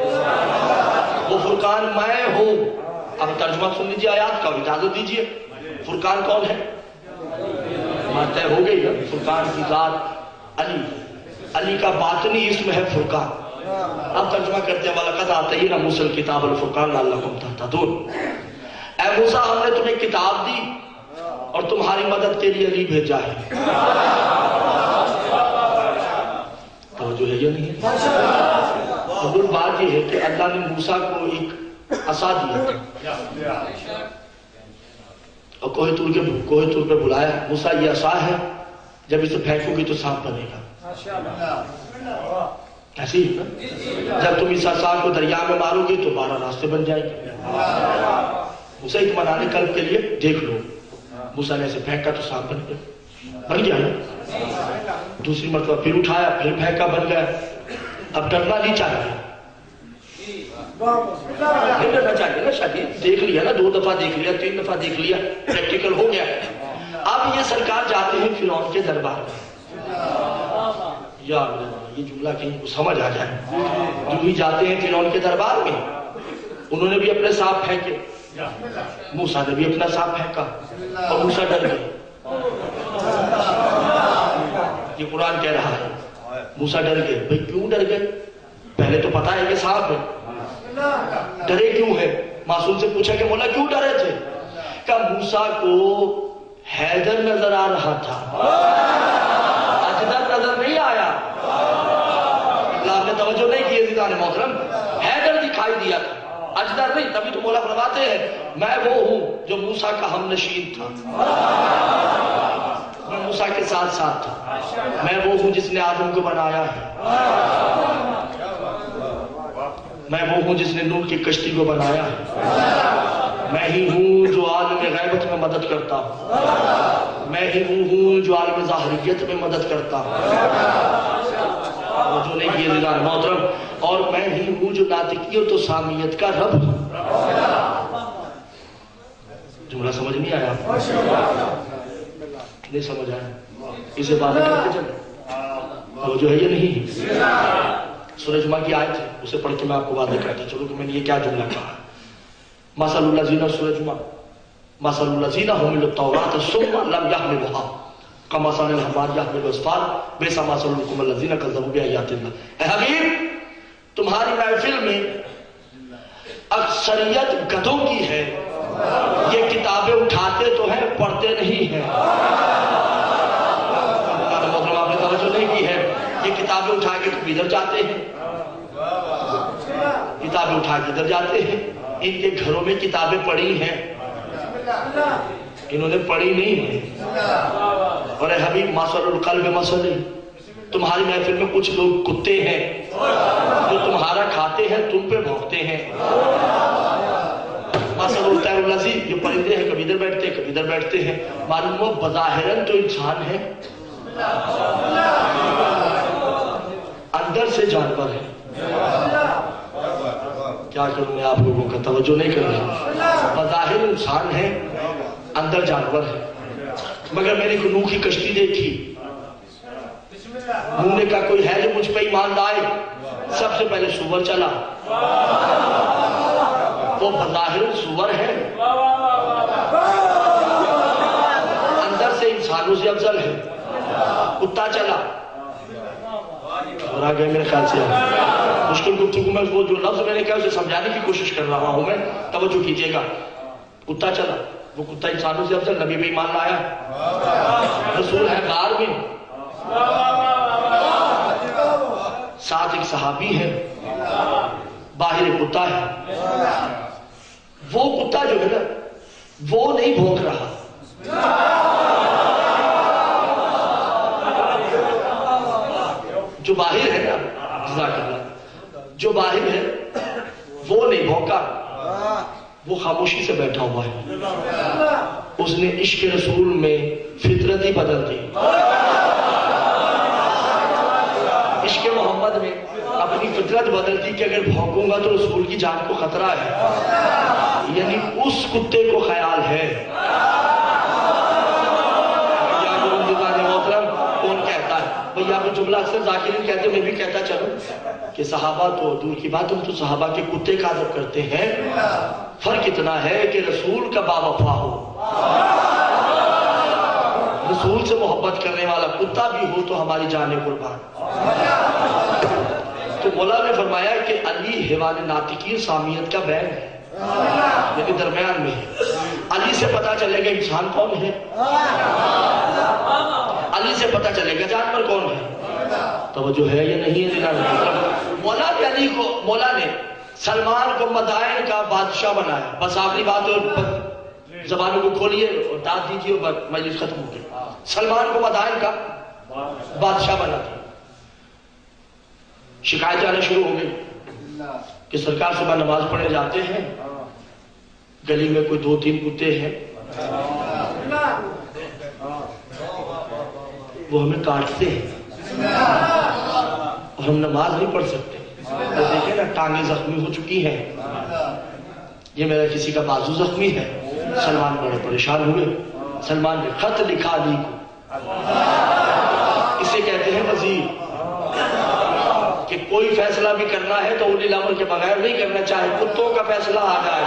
وہ فرقان میں ہوں۔ اب ترجمہ سن لیجیے آیات کا، اجازت دیجیے۔ فرقان کون ہے؟ طے ہو گئی ہے، فرقان کی ذات علی، علی کا باطنی اسم ہے فرقان۔ اب ترجمہ کرتے ہیں وَلَقَدْ آتَيْنَا مُوسَى الْكِتَابَ الْفُرْقَانَ لَعَلَّكُمْ تَهْتَدُونَ۔ اے موسیٰ ہم نے تمہیں کتاب دی اور تمہاری مدد کے لیے علی بھیجا ہے۔ توجہ ہے یا نہیں ہے؟ اب بات یہ ہے کہ اللہ نے موسیٰ کو ایک عصا دیا تھا اور کوہ طور پہ بلایا، موسیٰ یہ عصا ہے، جب اسے پھینکو گی تو سانپ بنے گا۔ ایسے ہی جب تم اس عصا کو دریا میں مارو گی تو 12 راستے بن جائیں گے۔ موسیٰ اطمینان قلب کے لیے دیکھ لو، موسیٰ نے ایسے پھینکا تو سانپ بن گیا نا، دوسری مرتبہ پھر اٹھایا، پھر پھینکا، بن گیا۔ اب ڈرنا نہیں چاہیے، نہیں ڈرنا چاہیے نا، شاید دیکھ لیا نا، 2 دفعہ دیکھ لیا، 3 دفعہ دیکھ لیا، پریکٹیکل ہو گیا۔ اب یہ سرکار جاتے ہیں فرعون کے دربار میں، یا اللہ یہ جملہ کہیں کو سمجھ آ جائے، جو بھی جاتے ہیں فرعون کے دربار میں، انہوں نے بھی اپنے سانپ پھینکے، موسیٰ نے بھی اپنا سانپ پھینکا، اور موسیٰ ڈر گئے۔ یہ قرآن کہہ رہا ہے موسیٰ ڈر گئے۔ بھئی کیوں ڈر گئے؟ پہلے تو پتا ہے کہ سانپ ہے، ڈرے کیوں ہے؟ معصوم سے پوچھا کہ مولا کیوں ڈرے تھے؟ کہ موسیٰ کو حیدر نظر آ رہا تھا، اجدر نظر نہیں آیا۔ اللہ نے توجہ نہیں کی عزیزان محترم، حیدر دکھائی دیا تھا، اجدر نہیں. تبھی تو مولا فرماتے ہیں میں وہ ہوں جو موسیٰ کا ہم نشین تھا، میں موسیٰ کے ساتھ ساتھ تھا. میں وہ ہوں جس نے آدم کو بنایا ہے، میں وہ ہوں جس نے نوح کی کشتی کو بنایا ہے. میں ہی ہوں جو عالم غیبت میں مدد کرتا ہوں، میں ہی ہوں جو عالم ظاہریت میں مدد کرتا ہوں. جو نہیں کیے دیدار محترم، اور میں ہی ہوں جو ناطقیت و سامیت کا رب ہوں. جملہ سمجھ نہیں آیا؟ نہیں سمجھ آیا؟ اسے بات کرتے چلیں. وہ جو ہے یہ نہیں. سورہ جمعہ کی آیت ہے، اسے پڑھ کے میں آپ کو باتیں کرتا چلو کہ میں نے یہ کیا جملہ کہا. مثل الذین، سورہ جمعہ، مثل الذین حملوا التوراۃ ثم لم یحملوها کمثل الحمار یحمل اسفارا بئس مثل القوم الذین کذبوا بآیات اللہ. اے حبیب، تمہاری محفل میں اکثریت گدھوں کی ہے، یہ کتابیں اٹھاتے تو ہیں پڑھتے نہیں ہیں. محترم آپ نے توجہ نہیں کی ہے. یہ کتابیں اٹھا کے کبھی ادھر جاتے ہیں، کتابیں اٹھا کے ادھر جاتے ہیں. ان کے گھروں میں کتابیں پڑھی ہیں، انہوں نے پڑھی نہیں ہیں. اور اے حبیب مثل القلب مثل، تمہاری محفل میں کچھ لوگ کتے ہیں جو تمہارا کھاتے ہیں تم پہ بھونکتے ہیں. مثل الطیر الذی، جو پرندے ہیں کبھی ادھر بیٹھتے ہیں کبھی ادھر بیٹھتے ہیں. معلوم ہو بظاہراً تو انسان ہے، اندر سے جانور ہے. کیا کروں میں آپ لوگوں کا توجہ نہیں کر رہا. بظاہر انسان ہے، اندر جانور ہے. مگر میں نے نوح کی کشتی دیکھی، نوح نے کہا کوئی ہے جو مجھ پہ ایمان لائے. سب سے پہلے سور چلا، وہ بظاہر سور ہے، اندر سے انسانوں سے افضل ہے. کتا چلا، اور آگے میرے خیال سے مشکل گفتگو میں وہ جو لفظ میں نے کہا اسے سمجھانے کی کوشش کر رہا ہوں میں، توجہ کیجئے گا. کتا چلا، وہ کتا انسانوں سے افضل، نبی پہ ایمان لایا، رسول ہے غار میں، ساتھ ایک صحابی ہے، باہر کتا ہے. وہ کتا جو ہے نا وہ نہیں بھونک رہا، جو باہر ہے نا، جزاک اللہ، جو باہر ہے وہ نہیں بھونکا، وہ خاموشی سے بیٹھا ہوا ہے. اس نے عشق رسول میں فطرت ہی بدل دی. عشق محمد میں اپنی فطرت بدل دی کہ اگر بھونکوں گا تو رسول کی جان کو خطرہ ہے. یعنی اس کتے کو خیال ہے. کون کہتا ہے بھئی آپ جملہ اکثر ذاکرین کہتے ہیں، میں بھی کہتا چلوں کہ صحابہ تو دور کی بات، ہم تو صحابہ کے کتے کا ادب کرتے ہیں. فرق اتنا ہے کہ رسول کا باوفا ہو، رسول سے محبت کرنے والا کتا بھی ہو تو ہماری جانیں قربان. تو مولا نے فرمایا کہ علی حیوان ناطقی سامیت کا بین ہے، یعنی درمیان میں ہے. علی سے پتا چلے گا انسان کون ہے، علی سے پتا چلے گا جانور کون ہے. توجہ ہے یا نہیں ہے؟ مولا نے علی کو، مولا نے سلمان کو مدائن کا بادشاہ بنایا. بس آخری بات اور زبانوں کو کھولیے اور داد دیجیے اور مجلس ختم ہو گئی. سلمان کو مدائن کا بادشاہ بنا دیا. شکایت آنا شروع ہو گئی کہ سرکار صبح نماز پڑھنے جاتے ہیں، گلی میں کوئی 2-3 کتے ہیں، وہ ہمیں کاٹتے ہیں اور ہم نماز نہیں پڑھ سکتے. تو دیکھیں نا ٹانگیں زخمی ہو چکی ہیں، یہ میرا کسی کا بازو زخمی ہے. سلمان بڑے پریشان ہوئے. سلمان نے خط لکھا علی کو، اسے کہتے ہیں وزیر، کہ کوئی فیصلہ بھی کرنا ہے تو اولی الامر کے بغیر نہیں کرنا، چاہے کتوں کا فیصلہ آ جائے،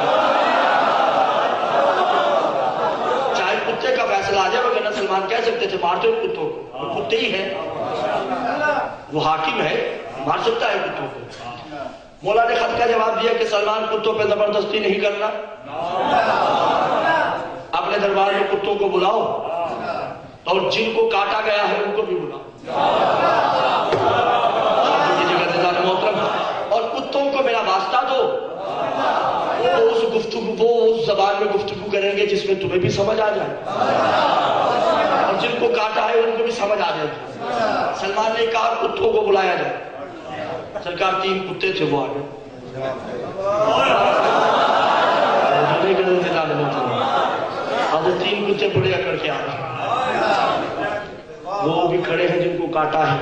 چاہے کتے کا فیصلہ آ جائے. وگرنہ سلمان کہہ سکتے تھے مارتے ہو کتوں کو، وہ کتے ہی ہیں، وہ حاکم ہے، مار سکتا ہے کتوں کو. مولا نے خط کا جواب دیا کہ سلمان کتوں پہ زبردستی نہیں کرنا، اپنے دربار میں کتوں کو بلاؤ اور جن کو کاٹا گیا ہے ان کو بھی بلاؤ. اور کتوں کو میرا واسطہ دو زبان میں گفتگو کریں گے جس میں تمہیں بھی سمجھ آ جائے اور جن کو کاٹا ہے ان کو بھی سمجھ آ جائے. سلمان نے کہا کتوں کو بلایا جائے. سرکار 3 کتے تھے وہ آگے. اب 3 کتے بڑے اکڑ کے آ رہے ہیں. وہ بھی کھڑے ہیں جن کو کاٹا ہے.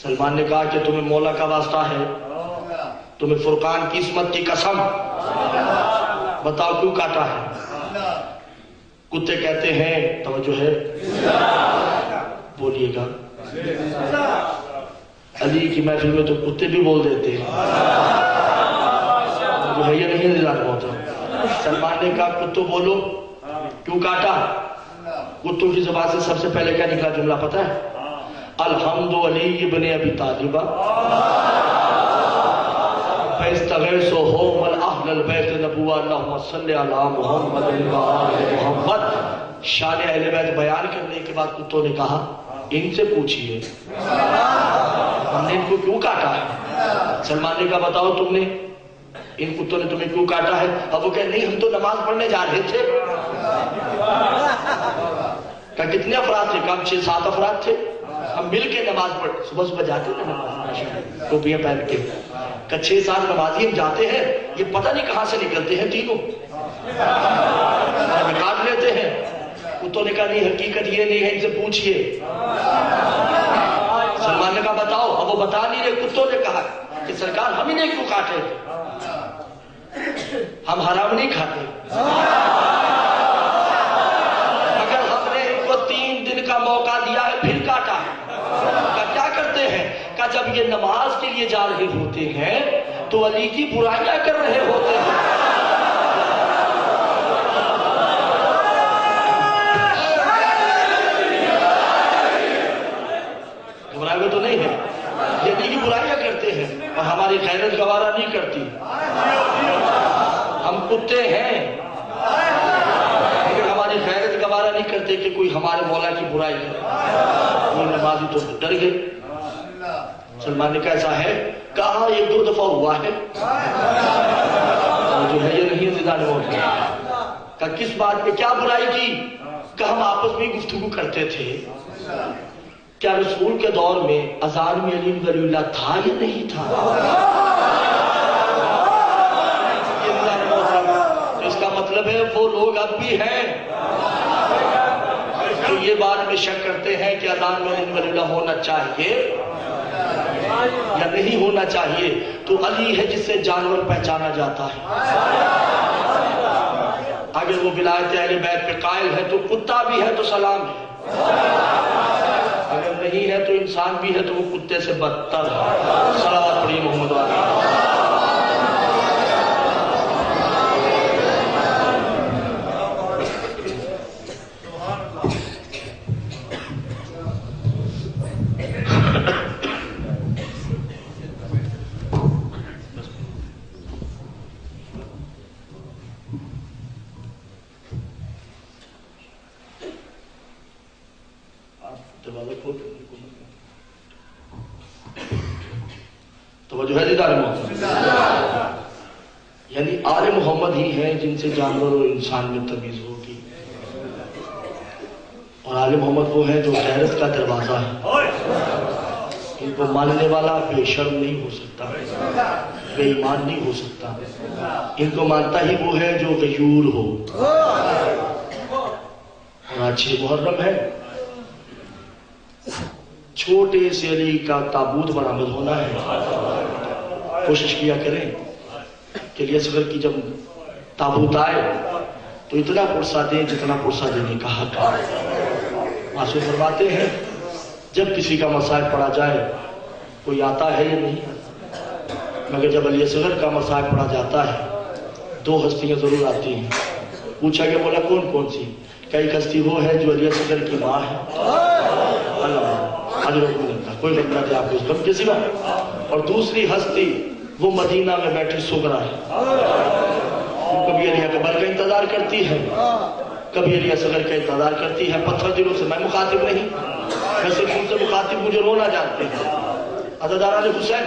سلمان نے کہا کہ تمہیں مولا کا واسطہ ہے, تمہیں فرقان کی عصمت کی قسم, بتاؤ کیوں کاٹا ہے. کتے کہتے ہیں, توجہ ہے, بولیے گا, علی کی محفل میں تو کتے بھی بول دیتے ہیں, جو ہے یہ نہیں دلانا ہوتا. سلمان نے کہا کتوں بولو کیوں کاٹا. کتوں کی زبان سے سب سے پہلے کیا نکلا جملہ پتہ ہے؟ الحمد علی ابن ابی طالبہ فاستغیثهم اہل البیت نبوہ اللہم صلی علی محمد و آل محمد. شان اہل بیت بیان کرنے کے بعد کتوں نے کہا ان سے پوچھئے ہم نے ان کو کیوں کاٹا ہے. سلمان نے کہا بتاؤ تم نے, ان کتوں نے تمہیں کیوں کاٹا ہے. اب وہ کہے نہیں ہم تو نماز پڑھنے جا رہے تھے. کہا کتنے افراد تھے؟ کہا 6-7 افراد تھے, ہم مل کے نماز پڑھ, صبح صبح جاتے ہیں نماز, ٹوپیاں پہن کے. کہ 6-7 نمازی ہم جاتے ہیں, یہ پتہ نہیں کہاں سے نکلتے ہیں تینوں, کاٹ لیتے ہیں. کتوں نے کہا نہیں حقیقت یہ نہیں ہے, ان سے پوچھئے. سلمان نے کہا بتاؤ. اب وہ بتا نہیں رہے. کتوں نے کہا کہ سرکار ہم انہیں کیوں کاٹے, ہم حرام نہیں کھاتے. اگر ہم نے ان کو 3 دن کا موقع دیا ہے پھر کاٹا ہے. کیا کرتے ہیں؟ کہ جب یہ نماز کے لیے جا رہے ہوتے ہیں تو علی کی برائیاں کر رہے ہوتے ہیں. گھبرائے تو نہیں ہے, یہ علی کی برائیاں کرتے ہیں اور ہماری غیرت گوارا نہیں کرتی. ہم کتے ہیں لیکن ہماری غیرت گوارا نہیں کرتے کہ کوئی ہمارے مولا کی برائی کرے. وہ نمازی تو ڈر گئے. سلمان نے کہا ایسا ہے؟ کہا 1-2 دفعہ ہوا ہے, جو ہے یہ نہیں زندہ موت. کہا کس بات پہ, کیا برائی کی؟ کہ ہم آپس میں گفتگو کرتے تھے کیا رسول کے دور میں اذان میں علی ولی اللہ تھا یا نہیں تھا. تو اس کا مطلب ہے وہ لوگ اب بھی ہیں تو یہ بات میں شک کرتے ہیں کہ اذان میں علی ولی اللہ ہونا چاہیے یا نہیں ہونا چاہیے. تو علی ہے جس سے جانور پہچانا جاتا ہے. اگر وہ ولایت اہل بیت پہ قائل ہے تو کتا بھی ہے تو سلام ہے, اگر نہیں ہے تو انسان بھی ہے تو وہ کتے سے بدتر ہے. صلوات پڑھیے محمد علیہ. توجہ ہے دیدار محمد, یعنی آل محمد ہی ہیں جن سے جانور اور انسان میں تمیز ہوگی, اور آل محمد وہ ہیں جو غیرت کا دروازہ ہے. ان کو ماننے والا بے شرم نہیں ہو سکتا, بے ایمان نہیں ہو سکتا. ان کو مانتا ہی وہ ہے جو غیور ہو. اور آج 6 محرم ہے, چھوٹے سے علی کا تابوت برآمد ہونا ہے. کوشش کیا کریں کہ علی اصغر کی جب تابوت آئے تو اتنا پرسہ دیں جتنا پرسہ دینے کا حق ہے. معصوم فرماتے ہیں جب کسی کا مسائل پڑھا جائے کوئی آتا ہے یا نہیں آتا, مگر جب علی اصغر کا مسائل پڑھا جاتا ہے 2 ہستیاں ضرور آتی ہیں. پوچھا کہ بولا کون کون سی؟ کہ ایک ہستی وہ ہے جو علی اصغر کی ماں ہے, کوئی غم نہ دے آپ کو اس غم کے سوا, اور دوسری ہستی وہ مدینہ میں بیٹھی سغرا ہے. کبھی علی اکبر کا انتظار کرتی ہے, کبھی علی اصغر کا انتظار کرتی ہے. پتھر دلوں سے میں مخاطب نہیں, میں صرف ان سے مخاطب مجھے رونا جانتے ہیں. عزادار علی حسین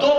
2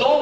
2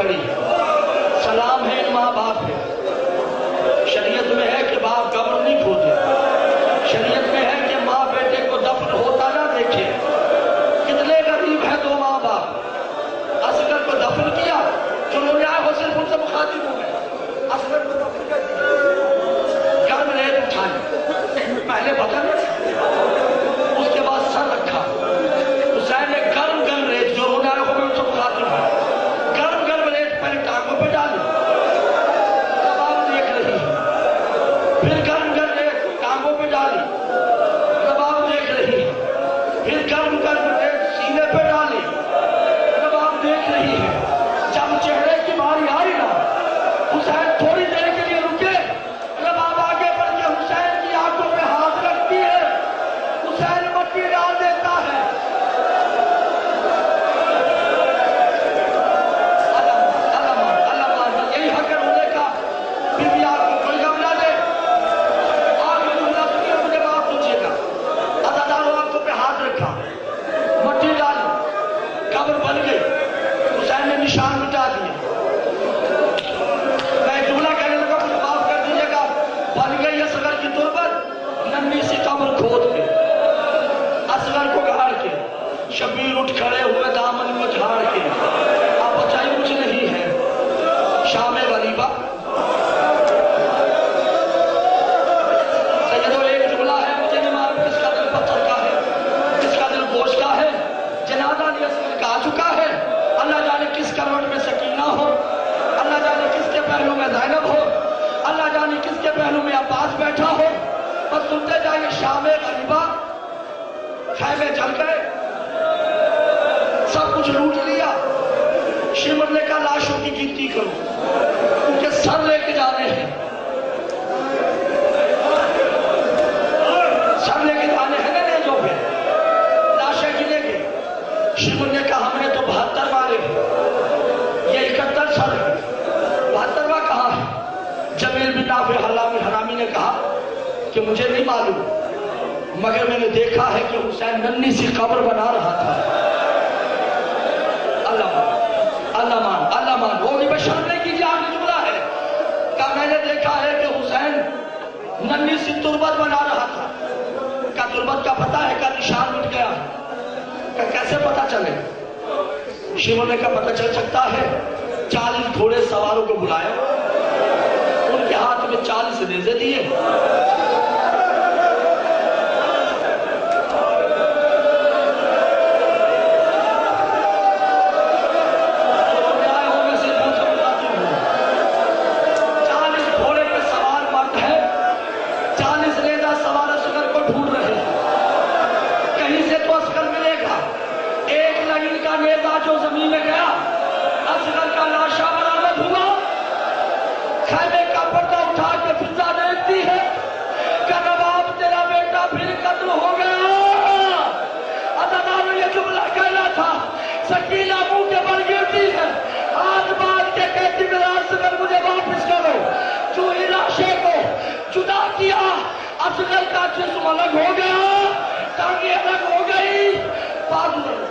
کھڑی ہے. سلام ہے ان ماں باپ پہ. شریعت میں ہے کہ باپ قبر نہیں کھودے. شریعت میں ہے کہ ماں بیٹے کو دفن ہوتا نہ دیکھے. کتنے غریب ہیں دو ماں باپ. اصغر کو دفن کیا جو لوگ آئے ہو صرف ان سے مخاطب ہو گئے. اصغر کو دفن کر دیا. گھر میں ریت اٹھائی, پہلے بدن اس کے بعد سر رکھا. حسین نے گرم گرم ریت جو لوگ آئے ہو گئے ان سے مخاطب ہے. گرم گرم ریت پہلے ٹانگوں پہ ڈالی. اب آپ دیکھ رہی ہیں. پھر گرم گرم ریت ٹانگوں پہ ڈالی. اب آپ دیکھ رہی ہیں. پھر گرم گرم ریت سینے پہ ڈالی. اب آپ دیکھ رہی ہیں. جب چہرے کی باری آئی نا, حسین تھوڑی دیر کے لیے رکے. جب آپ آگے بڑھ کے حسین کی آنکھوں پہ ہاتھ رکھتی ہے, حسین مٹی ڈال دیتا ہے. یہی حق ہونے کا. بیوی آپ کو کوئی غم نہ دے. آپ کو جملہ سنیے, مجھے معاف پوچھیے گا. عزاداروں آنکھوں پہ ہاتھ رکھا, مٹی ڈالی, قبر بن گئی. حسین نے نشان مٹا دیے. میں جملہ کہنے لگا, مجھے معاف کر دیجیے گا. بن گئی اصغر کی تربت, ننھی سی قبر کھود کے, اصغر کو گاڑ کے. شبیر اٹھ کھڑے ہوئے دامن کو جھاڑ کے. آپ بچائی مجھے نہیں ہے. شام غریبہ سیدو ایک جملہ ہے, مجھے نہیں معلوم کس کا دل پتھر کا ہے, کس کا دل گوشت کا ہے. جنازہ نہیں اصغر کا آ چکا ہے. اللہ جانے کس کروٹ میں سکینہ ہو, اللہ جانے کس کے پہلو میں زینب ہو, اللہ جانے کس کے پہلو میں عباس بیٹھا ہو. بس سنتے جائیے. شام غریبہ, خیمے جل گئے, سب کچھ لوٹ لیا. شمر نے کہا لاشوں کی گنتی کرو, کیونکہ سر لے کے جانے ہیں. سر لے کے جانے ہیں نا نیزوں پہ, لاشیں گنے گے. شمر نے کہا ہم نے تو 72 مارے, یہ 71 سر ہے, 72واں کہاں ہے؟ جمیل بن نافع حرامی نے کہا کہ مجھے نہیں معلوم, مگر میں نے دیکھا ہے کہ حسین ننھی سی قبر بنا رہا تھا. اللہ مان وہ بھی بشر نہیں کیجیے. آگے جملہ ہے کہ میں نے دیکھا ہے کہ حسین ننھی سی تربت بنا رہا تھا. کیا تربت کا پتہ ہے, کا نشان مٹ گیا ہے, کہ کیسے پتہ چلے؟ شیمر نے کہا پتہ چل سکتا ہے. 40 گھوڑے سواروں کو بلایا, ان کے ہاتھ میں 40 نیزے دیے. جو زمین میں گیا, اصغر کا لاشا برآمد ہوا. خیمے کا پردہ اٹھا کے فضا دیکھتی ہے کہ نواب تیرا بیٹا پھر قتل ہو گیا. عزاداروں یہ جملہ کہنا تھا. سکینہ منہ کے بل گرتی ہے, ہاتھ باندھ کے کہتی میرا اصغر مجھے واپس کرو. جو ہی لاشے کو جدا کیا, اصغر کا جسم الگ ہو گیا, ٹانگیں الگ ہو گئی, بازو